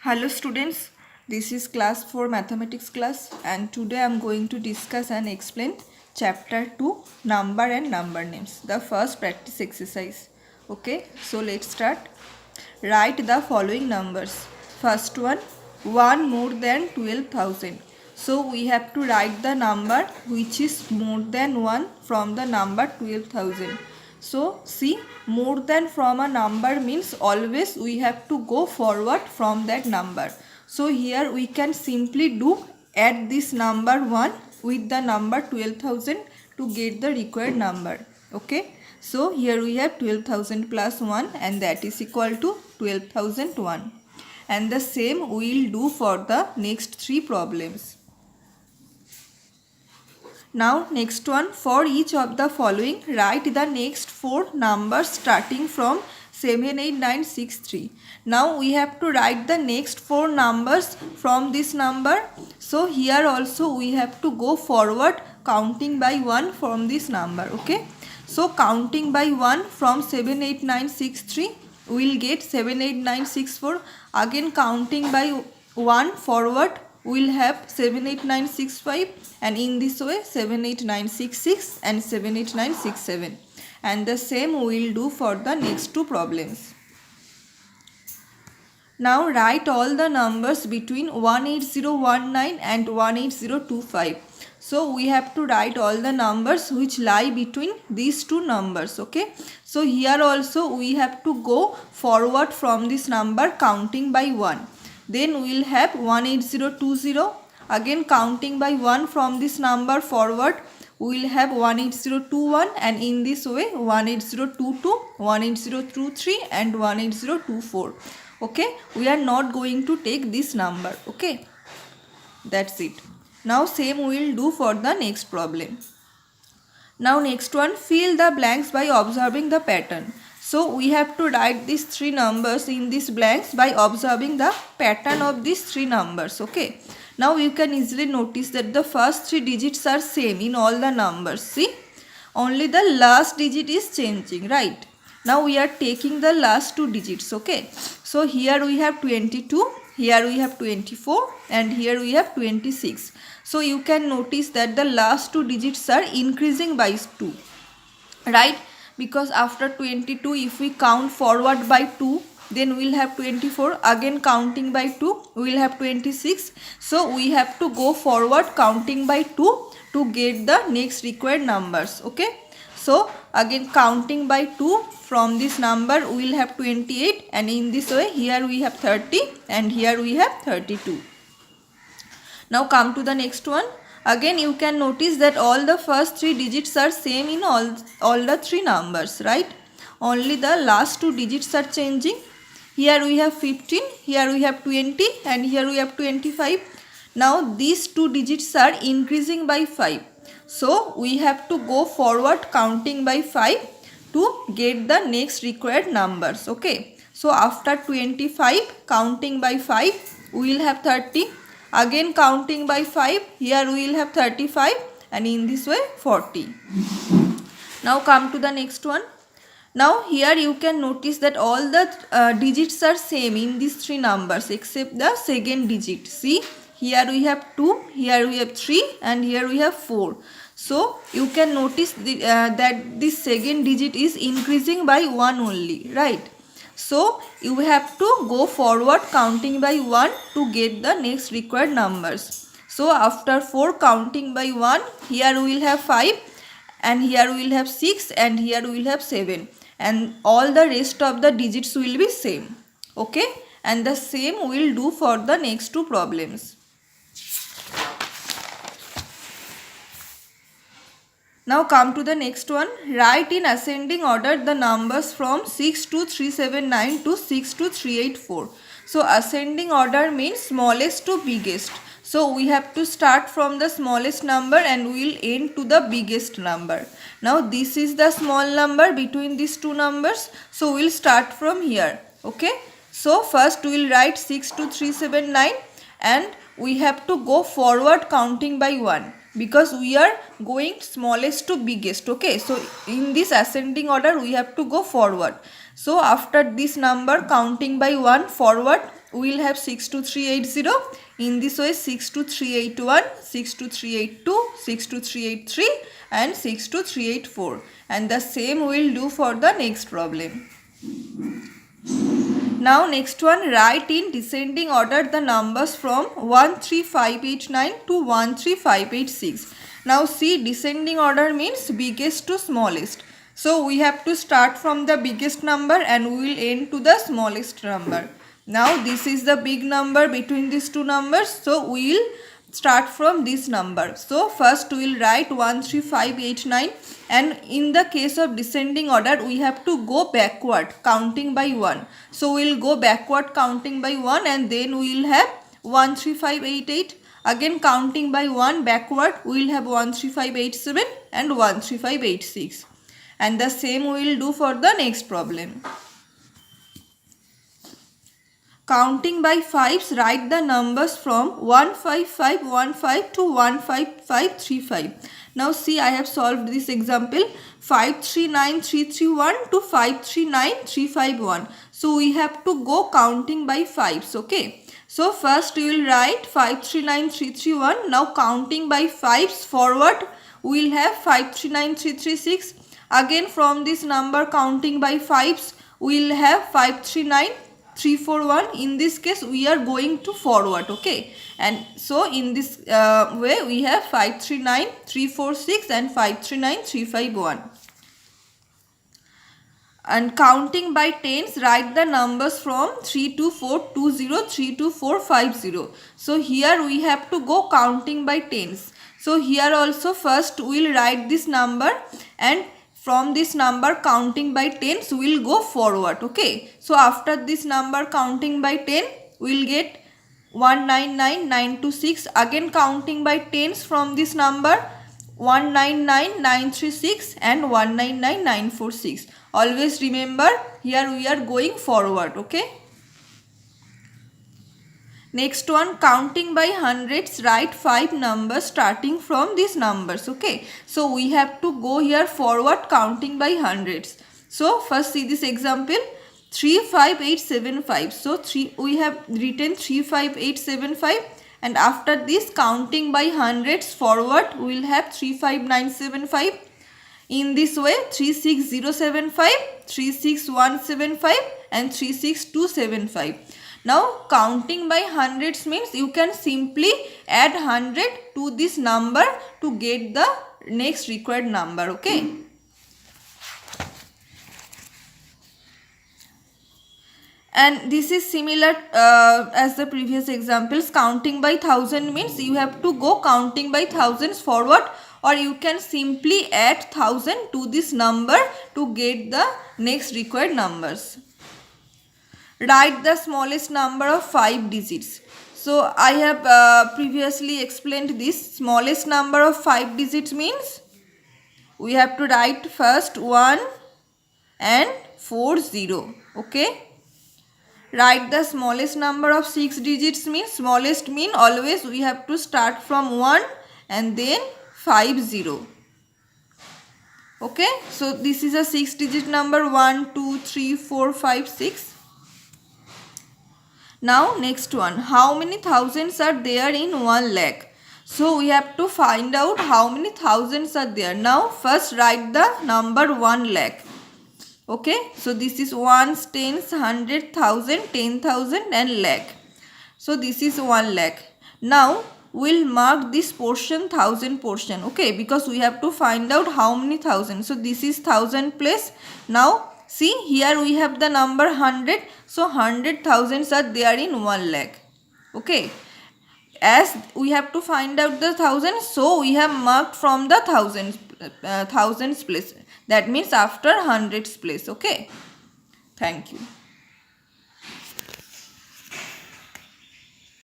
Hello students, this is class 4 mathematics class and today I am going to discuss and explain chapter 2 number and number names, the first practice exercise. Okay, so let's start. Write the following numbers. First one, 1 more than 12,000. So we have to write the number which is more than 1 from the number 12,000. So see, more than from a number means always we have to go forward from that number. So here we can simply do add this number 1 with the number 12,000 to get the required number. Okay. So here we have 12,000 plus 1 and that is equal to 12,001. And the same we will do for the next 3 problems. Now next one, for each of the following write the next 4 numbers starting from 78963. Now we have to write the next 4 numbers from this number. So here also we have to go forward counting by 1 from this number. Okay. So counting by 1 from 78963 we will get 78964. Again counting by 1 forward we will have 78965 and in this way 78966 and 78967, and the same we will do for the next 2 problems. Now write all the numbers between 18019 and 18025. So we have to write all the numbers which lie between these 2 numbers. Okay. So here also we have to go forward from this number counting by 1. Then we will have 18020. Again counting by 1 from this number forward we will have 18021, and in this way 18022, 18023 and 18024. Okay, we are not going to take this number. Okay, that's it. Now same we will do for the next problem. Now next one, fill the blanks by observing the pattern. So we have to write these 3 numbers in these blanks by observing the pattern of these 3 numbers. Okay. Now you can easily notice that the first 3 digits are same in all the numbers. See, only the last digit is changing, right? Now we are taking the last 2 digits. Okay. So here we have 22, here we have 24 and here we have 26. So you can notice that the last 2 digits are increasing by 2, right? Because after 22 if we count forward by 2 then we will have 24. Again counting by 2 we will have 26. So we have to go forward counting by 2 to get the next required numbers. Okay. So again counting by 2 from this number we will have 28, and in this way here we have 30 and here we have 32. Now come to the next one. Again you can notice that all the first 3 digits are same in all the 3 numbers, right? Only the last 2 digits are changing. Here we have 15, here we have 20 and here we have 25. Now these 2 digits are increasing by 5. So we have to go forward counting by 5 to get the next required numbers. Okay. So after 25 counting by 5 we will have 30. Again counting by 5, here we will have 35 and in this way 40. Now come to the next one. Now here you can notice that all the digits are same in these 3 numbers except the second digit. See, here we have 2, here we have 3 and here we have 4. So you can notice that this second digit is increasing by 1 only, right? So you have to go forward counting by 1 to get the next required numbers. So after 4 counting by 1, here we will have 5 and here we will have 6 and here we will have 7, and all the rest of the digits will be same. Okay, and the same we will do for the next 2 problems. Now come to the next one. Write in ascending order the numbers from 62379 to 62384. So ascending order means smallest to biggest. So we have to start from the smallest number and we will end to the biggest number. Now this is the small number between these 2 numbers. So we will start from here. Okay. So first we will write 62379 and we have to go forward counting by 1. Because we are going smallest to biggest. Okay, so in this ascending order we have to go forward. So after this number counting by 1 forward we will have 62380. In this way 62381, 62382, 62383 and 62384, and the same we will do for the next problem. Now next one, write in descending order the numbers from 13589 to 13586. Now see, descending order means biggest to smallest. So we have to start from the biggest number and we will end to the smallest number. Now this is the big number between these two numbers, so we will start from this number. So first we will write 13589, and in the case of descending order we have to go backward counting by 1. So we will go backward counting by 1 and then we will have 13588. Again counting by 1 backward we will have 13587 and 13586. And the same we will do for the next problem. Counting by 5s, write the numbers from 15515 to 15535. Now see, I have solved this example 539331 to 539351. So we have to go counting by 5s, okay. So first we will write 539331. Now counting by 5s forward we will have 539336. Again from this number counting by 5s we will have 539341. In this case we are going to forward, okay, and so in this way we have 539346 and 539351. And counting by tens, write the numbers from 32420, 32450. So here we have to go counting by tens. So here also first we will write this number, and from this number counting by tens we will go forward, okay. So after this number counting by 10 we will get 199926. Again counting by tens from this number 199936 and 199946. Always remember, here we are going forward, okay. Next one, counting by hundreds, write 5 numbers starting from these numbers, okay. So we have to go here forward counting by hundreds. So first see this example 35875. So we have written 35875, and after this counting by hundreds forward we will have 35975. In this way 36075, 36175 and 36275. Now counting by hundreds means you can simply add 100 to this number to get the next required number, okay. And this is similar as the previous examples. Counting by 1000 means you have to go counting by thousands forward, or you can simply add 1000 to this number to get the next required numbers. Write the smallest number of 5 digits. So I have previously explained this. Smallest number of 5 digits means we have to write first 1 and 40, okay. Write the smallest number of 6 digits means, smallest mean always we have to start from 1 and then 50, okay. So this is a 6 digit number 1 2 3 4 5 6. Now next one, how many thousands are there in 1 lakh? So we have to find out how many thousands are there. Now first write the number 1 lakh. Okay, so this is ones, tens, 100,000, 10,000 and lakh. So this is 1 lakh. Now we'll mark this portion 1000 portion, okay, because we have to find out how many thousand. So this is 1000 place. Now see, here we have the number 100. So 100,000s are there in 1 lakh, okay. As we have to find out the thousands, so we have marked from the thousands place. That means after hundreds place, okay. Thank you.